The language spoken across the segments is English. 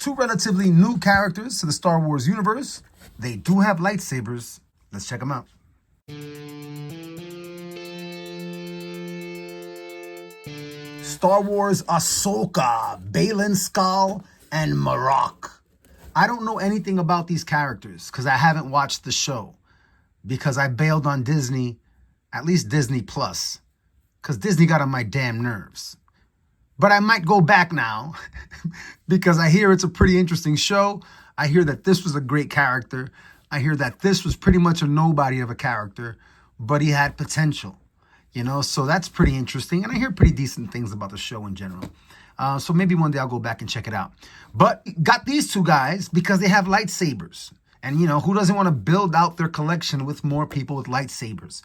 Two relatively new characters to the Star Wars universe. They do have lightsabers. Let's check them out. Star Wars Ahsoka, BAYLAN, SKOLL, and MARROK. I don't know anything about these characters because I haven't watched the show. Because I bailed on Disney, at least Disney Plus. Because Disney got on my damn nerves. But I might go back now because I hear it's a pretty interesting show. I hear that this was a great character. I hear that this was pretty much a nobody of a character, but he had potential, you know, so that's pretty interesting. And I hear pretty decent things about the show in general. So maybe one day I'll go back and check it out. But got these two guys because they have lightsabers. And, you know, who doesn't want to build out their collection with more people with lightsabers?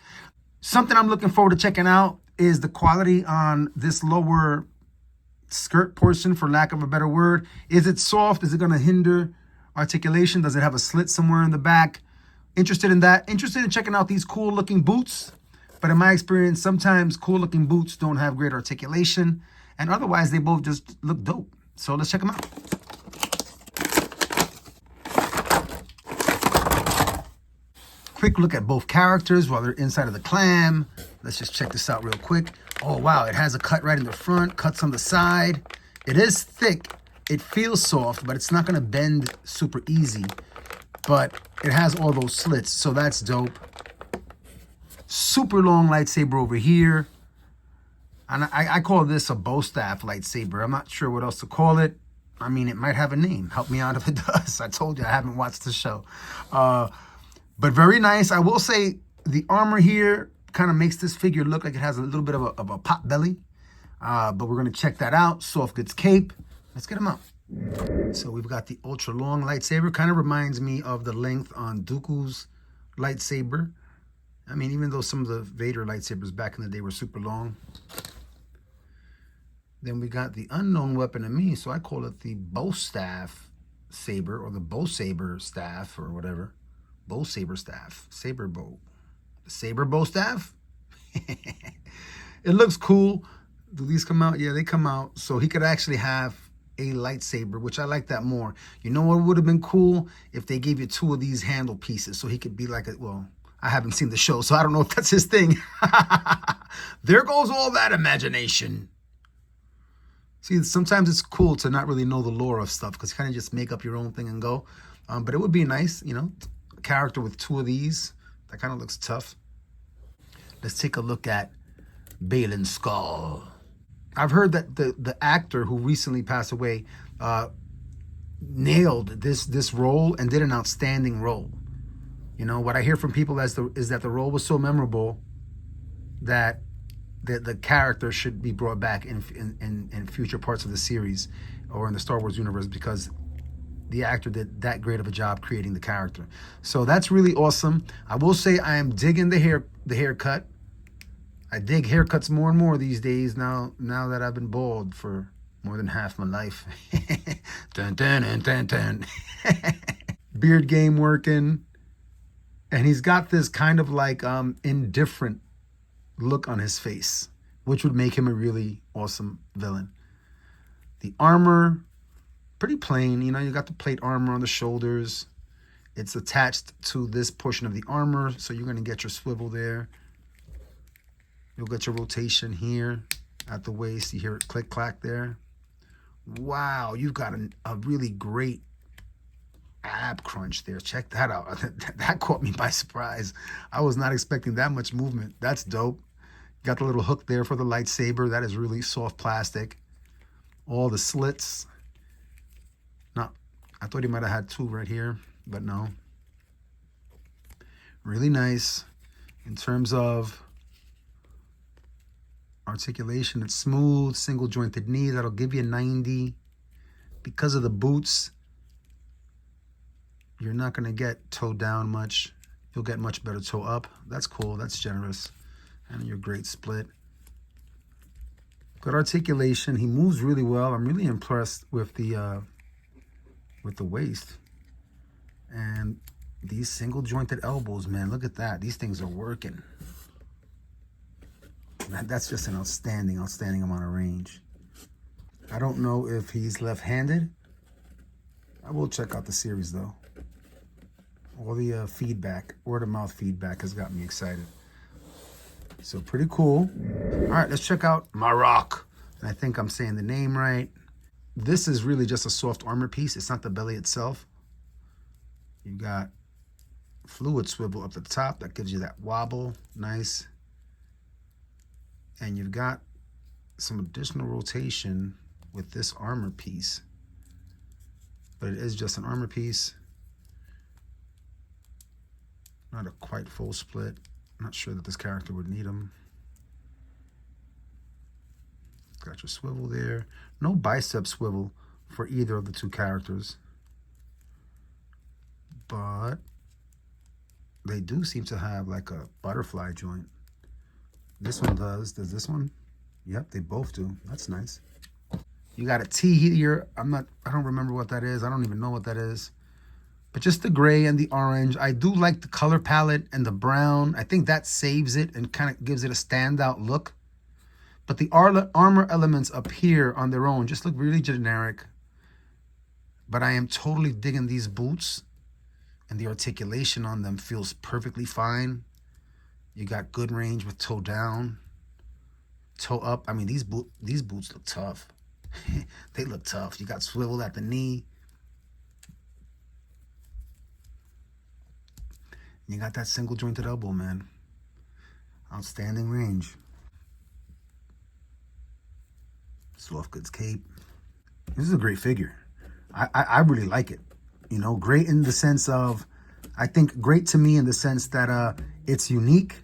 Something I'm looking forward to checking out is the quality on this lower skirt portion, for lack of a better word. Is it soft? Is it going to hinder articulation? Does it have a slit somewhere in the back? Interested in that. Interested in checking out these cool looking boots. But in my experience, sometimes cool looking boots don't have great articulation. And otherwise, they both just look dope. So let's check them out. Quick look at both characters while they're inside of the clam. Let's just check this out real quick. Oh, wow. It has a cut right in the front, cuts on the side. It is thick. It feels soft, but it's not going to bend super easy. But it has all those slits, so that's dope. Super long lightsaber over here. And I call this a bow staff lightsaber. I'm not sure what else to call it. I mean, it might have a name. Help me out if it does. I told you I haven't watched the show. But very nice. I will say the armor here kind of makes this figure look like it has a little bit of a pot belly. But we're going to check that out. Soft goods cape. Let's get them out. So we've got the ultra long lightsaber. Kind of reminds me of the length on Dooku's lightsaber. I mean, even though some of the Vader lightsabers back in the day were super long. Then we got the unknown weapon to me, so I call it the bow staff saber, or the bow saber staff, or whatever. Bow saber staff, saber bow. The saber bow staff? It looks cool. Do these come out? Yeah, they come out. So he could actually have a lightsaber, which I like that more. You know what would have been cool? If they gave you two of these handle pieces, so he could be like a, well, I haven't seen the show, so I don't know if that's his thing. There goes all that imagination. See, sometimes it's cool to not really know the lore of stuff because you kind of just make up your own thing and go. But it would be nice, you know, a character with two of these. That kind of looks tough. Let's take a look at BAYLAN SKOLL. I've heard that the actor who recently passed away nailed this role and did an outstanding role. You know, what I hear from people is that the role was so memorable that the character should be brought back in future parts of the series or in the Star Wars universe because the actor did that great of a job creating the character. So that's really awesome. I will say I am digging the haircut. I dig haircuts more and more these days now that I've been bald for more than half my life. Dun, dun, dun, dun, dun. Beard game working. And he's got this kind of like indifferent look on his face, which would make him a really awesome villain. The armor, pretty plain. You know, you got the plate armor on the shoulders. It's attached to this portion of the armor, so you're going to get your swivel there. You'll get your rotation here at the waist. You hear it click clack there. Wow, you've got a really great ab crunch there. Check that out. That caught me by surprise. I was not expecting that much movement. That's dope. Got the little hook there for the lightsaber. That is really soft plastic. All the slits. No, I thought he might have had two right here, but no. Really nice. In terms of articulation, it's smooth, single jointed knee. That'll give you a 90. Because of the boots, you're not going to get toe down much. You'll get much better toe up. That's cool. That's generous. And your great split. Good articulation. He moves really well. I'm really impressed with the waist. And these single jointed elbows, man. Look at that. These things are working. That's just an outstanding amount of range. I don't know if he's left-handed I will check out the series though. All the feedback, word of mouth feedback has got me excited. So pretty cool. All right, let's check out MARROK. And I think I'm saying the name right. This is really just a soft armor piece. It's not the belly itself. You got fluid swivel up the top. That gives you that wobble. Nice. And you've got some additional rotation with this armor piece. But it is just an armor piece. Not a quite full split. Not sure that this character would need them. Got your swivel there. No bicep swivel for either of the two characters. But they do seem to have like a butterfly joint. This one does. Does this one? Yep, they both do. That's nice. You got a T here. I don't remember what that is. I don't even know what that is. But just the gray and the orange. I do like the color palette and the brown. I think that saves it and kind of gives it a standout look. But the armor elements up here on their own just look really generic. But I am totally digging these boots. And the articulation on them feels perfectly fine. You got good range with toe down, toe up. I mean, these boots look tough. They look tough. You got swivel at the knee. You got that single jointed elbow, man. Outstanding range. Soft goods cape. This is a great figure. I really like it. You know, great in the sense of, I think great to me in the sense that it's unique.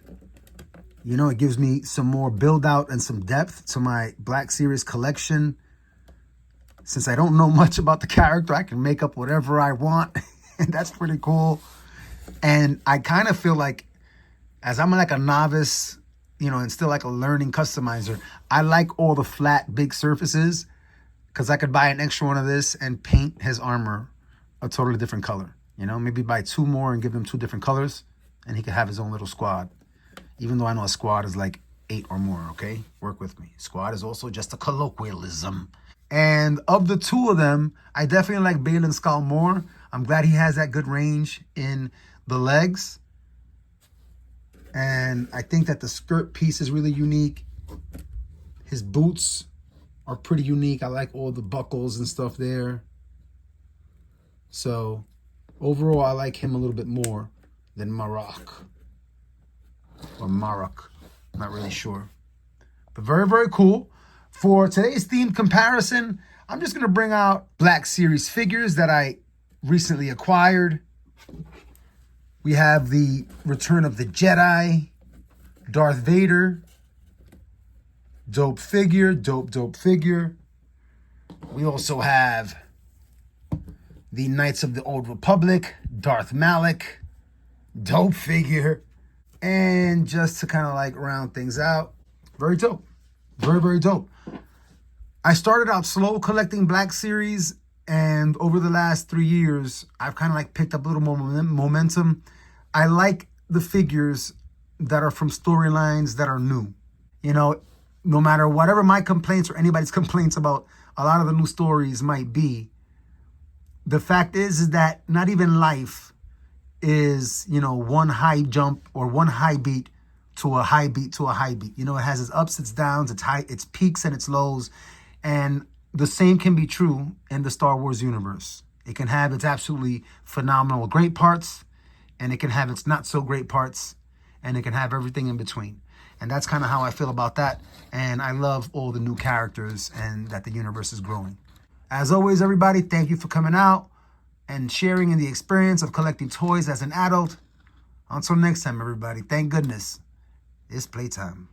You know, it gives me some more build out and some depth to my Black Series collection. Since I don't know much about the character, I can make up whatever I want. And that's pretty cool. And I kind of feel like, as I'm like a novice, you know, and still like a learning customizer, I like all the flat, big surfaces because I could buy an extra one of this and paint his armor a totally different color. You know, maybe buy two more and give them two different colors and he could have his own little squad. Even though I know a squad is like 8 or more, okay? Work with me. Squad is also just a colloquialism. And of the two of them, I definitely like BAYLAN SKOLL more. I'm glad he has that good range in the legs. And I think that the skirt piece is really unique. His boots are pretty unique. I like all the buckles and stuff there. So overall, I like him a little bit more than MARROK. Or MARROK. I'm not really sure. But very, very cool. For today's themed comparison, I'm just going to bring out Black Series figures that I recently acquired. We have the Return of the Jedi, Darth Vader. Dope figure, dope figure. We also have the Knights of the Old Republic, Darth Malik. Dope figure. And just to kind of like round things out, very dope. Very, very dope. I started out slow collecting Black Series, and over the last 3 years, I've kind of like picked up a little more momentum. I like the figures that are from storylines that are new. You know, no matter whatever my complaints or anybody's complaints about a lot of the new stories might be, the fact is that not even life is, you know, one high jump or one high beat to a high beat to a high beat. You know, it has its ups, its downs, its peaks and its lows. And the same can be true in the Star Wars universe. It can have its absolutely phenomenal great parts, and it can have its not so great parts, and it can have everything in between. And that's kind of how I feel about that. And I love all the new characters and that the universe is growing. As always, everybody, thank you for coming out and sharing in the experience of collecting toys as an adult. Until next time, everybody, thank goodness it's playtime.